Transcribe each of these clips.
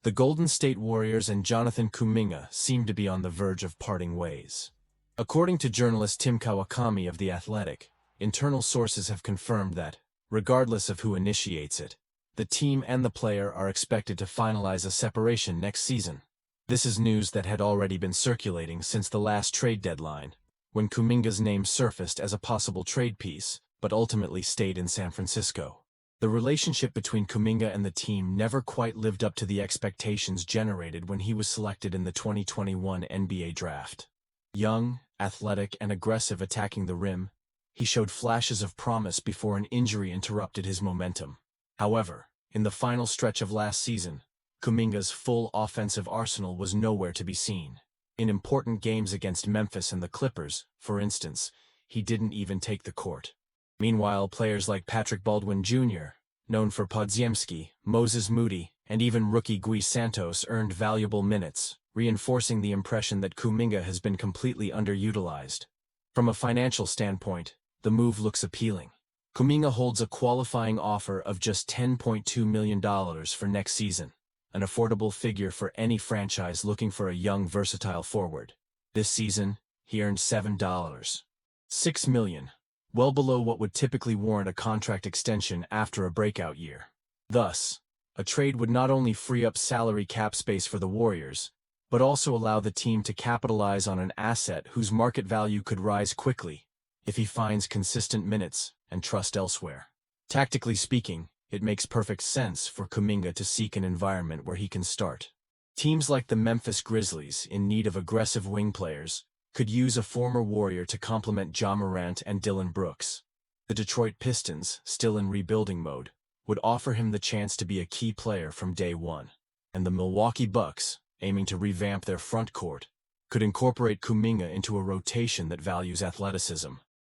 The Golden State Warriors and Jonathan Kuminga seem to be on the verge of parting ways. According to journalist Tim Kawakami of The Athletic, internal sources have confirmed that, regardless of who initiates it, the team and the player are expected to finalize a separation next season. This is news that had already been circulating since the last trade deadline, when Kuminga's name surfaced as a possible trade piece, but ultimately stayed in San Francisco. The relationship between Kuminga and the team never quite lived up to the expectations generated when he was selected in the 2021 NBA draft. Young, athletic, and aggressive attacking the rim, he showed flashes of promise before an injury interrupted his momentum. However, in the final stretch of last season, Kuminga's full offensive arsenal was nowhere to be seen. In important games against Memphis and the Clippers, for instance, he didn't even take the court. Meanwhile, players like Patrick Baldwin Jr., known for Podziemski, Moses Moody, and even rookie Gui Santos earned valuable minutes, reinforcing the impression that Kuminga has been completely underutilized. From a financial standpoint, the move looks appealing. Kuminga holds a qualifying offer of just $10.2 million for next season, an affordable figure for any franchise looking for a young, versatile forward. This season, he earned $7.6 million, well below what would typically warrant a contract extension after a breakout year. Thus, a trade would not only free up salary cap space for the Warriors, but also allow the team to capitalize on an asset whose market value could rise quickly if he finds consistent minutes and trust elsewhere. Tactically speaking, it makes perfect sense for Kuminga to seek an environment where he can start. Teams like the Memphis Grizzlies, in need of aggressive wing players, could use a former Warrior to complement Ja Morant and Dillon Brooks. The Detroit Pistons, still in rebuilding mode, would offer him the chance to be a key player from day one. And the Milwaukee Bucks, aiming to revamp their front court, could incorporate Kuminga into a rotation that values athleticism.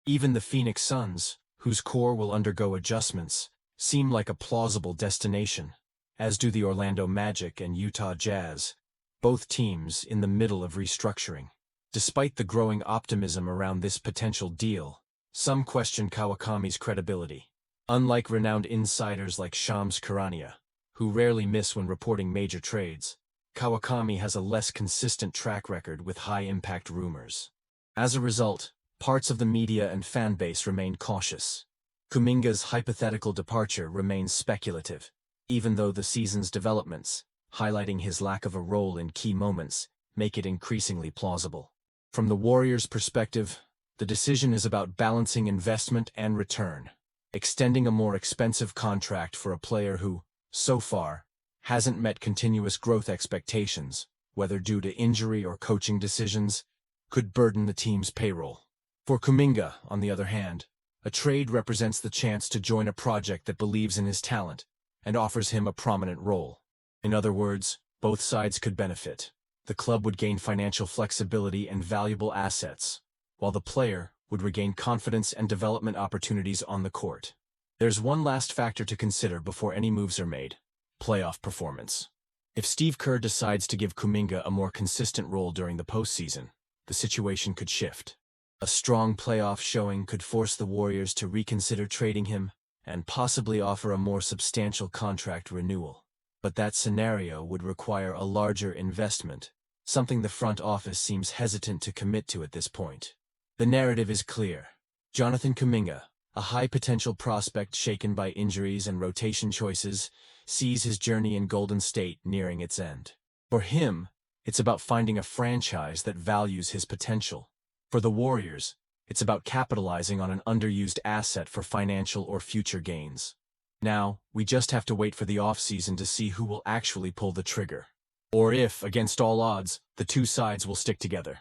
Even the Phoenix Suns, whose core will undergo adjustments, seem like a plausible destination, as do the Orlando Magic and Utah Jazz, both teams in the middle of restructuring. Despite the growing optimism around this potential deal, some question Kawakami's credibility. Unlike renowned insiders like Shams Charania, who rarely miss when reporting major trades, Kawakami has a less consistent track record with high-impact rumors. As a result, parts of the media and fan base remain cautious. Kuminga's hypothetical departure remains speculative, even though the season's developments, highlighting his lack of a role in key moments, make it increasingly plausible. From the Warriors' perspective, the decision is about balancing investment and return, extending a more expensive contract for a player who, so far, hasn't met continuous growth expectations, whether due to injury or coaching decisions, could burden the team's payroll. For Kuminga, on the other hand, a trade represents the chance to join a project that believes in his talent and offers him a prominent role. In other words, both sides could benefit. The club would gain financial flexibility and valuable assets, while the player would regain confidence and development opportunities on the court. There's one last factor to consider before any moves are made: playoff performance. If Steve Kerr decides to give Kuminga a more consistent role during the postseason, the situation could shift. A strong playoff showing could force the Warriors to reconsider trading him and possibly offer a more substantial contract renewal. But that scenario would require a larger investment, something the front office seems hesitant to commit to at this point. The narrative is clear. Jonathan Kuminga, a high-potential prospect shaken by injuries and rotation choices, sees his journey in Golden State nearing its end. For him, it's about finding a franchise that values his potential. For the Warriors, it's about capitalizing on an underused asset for financial or future gains. Now, we just have to wait for the offseason to see who will actually pull the trigger. Or if, against all odds, the two sides will stick together.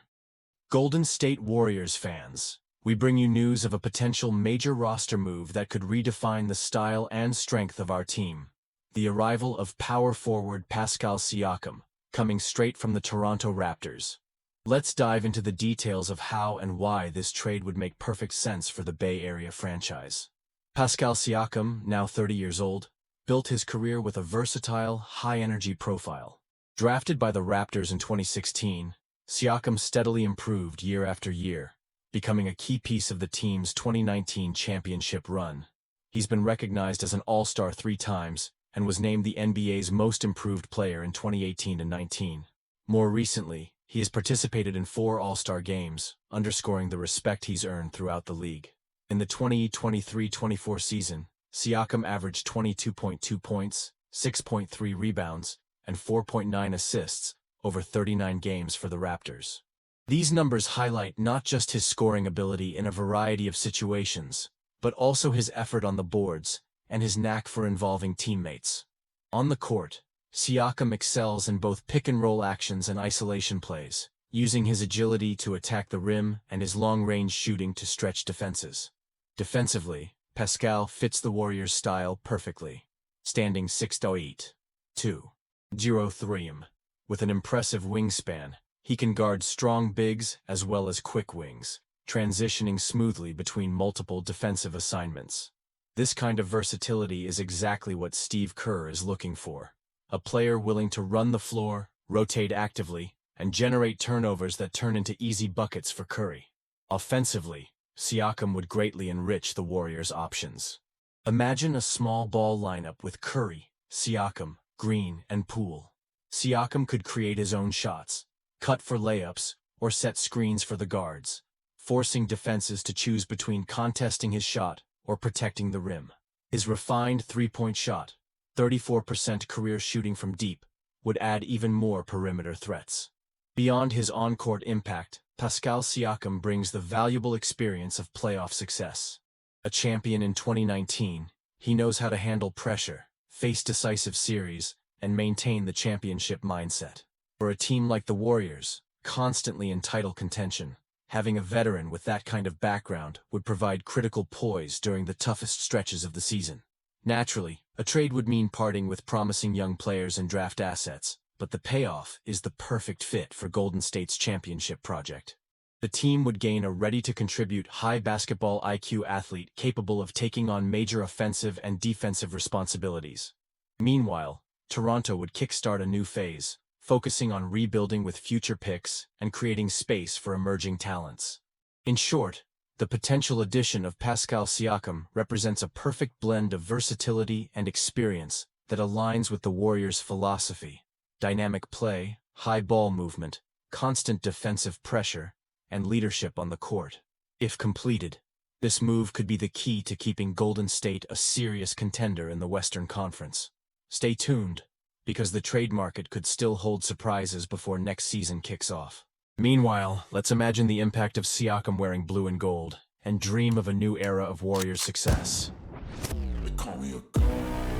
Golden State Warriors fans, we bring you news of a potential major roster move that could redefine the style and strength of our team. The arrival of power forward Pascal Siakam, coming straight from the Toronto Raptors. Let's dive into the details of how and why this trade would make perfect sense for the Bay Area franchise. Pascal Siakam, now 30 years old, built his career with a versatile, high-energy profile. Drafted by the Raptors in 2016, Siakam steadily improved year after year, becoming a key piece of the team's 2019 championship run. He's been recognized as an all-star 3 times and was named the NBA's most improved player in 2018-19. More recently, he has participated in 4 All-Star games, underscoring the respect he's earned throughout the league. In the 2023-24 season, Siakam averaged 22.2 points, 6.3 rebounds, and 4.9 assists over 39 games for the Raptors. These numbers highlight not just his scoring ability in a variety of situations, but also his effort on the boards and his knack for involving teammates. On the court, Siakam excels in both pick-and-roll actions and isolation plays, using his agility to attack the rim and his long-range shooting to stretch defenses. Defensively, Pascal fits the Warriors' style perfectly, standing 6'8", 2'03". With an impressive wingspan, he can guard strong bigs as well as quick wings, transitioning smoothly between multiple defensive assignments. This kind of versatility is exactly what Steve Kerr is looking for. A player willing to run the floor, rotate actively, and generate turnovers that turn into easy buckets for Curry. Offensively, Siakam would greatly enrich the Warriors' options. Imagine a small ball lineup with Curry, Siakam, Green, and Poole. Siakam could create his own shots, cut for layups, or set screens for the guards, forcing defenses to choose between contesting his shot or protecting the rim. His refined three-point shot, 34% career shooting from deep, would add even more perimeter threats. Beyond his on-court impact, Pascal Siakam brings the valuable experience of playoff success. A champion in 2019, he knows how to handle pressure, face decisive series, and maintain the championship mindset. For a team like the Warriors, constantly in title contention, having a veteran with that kind of background would provide critical poise during the toughest stretches of the season. Naturally, a trade would mean parting with promising young players and draft assets, but the payoff is the perfect fit for Golden State's championship project. The team would gain a ready-to-contribute high basketball IQ athlete capable of taking on major offensive and defensive responsibilities. Meanwhile, Toronto would kickstart a new phase, focusing on rebuilding with future picks and creating space for emerging talents. In short, the potential addition of Pascal Siakam represents a perfect blend of versatility and experience that aligns with the Warriors' philosophy: dynamic play, high ball movement, constant defensive pressure, and leadership on the court. If completed, this move could be the key to keeping Golden State a serious contender in the Western Conference. Stay tuned, because the trade market could still hold surprises before next season kicks off. Meanwhile, let's imagine the impact of Siakam wearing blue and gold, and dream of a new era of Warriors success. They call me a god.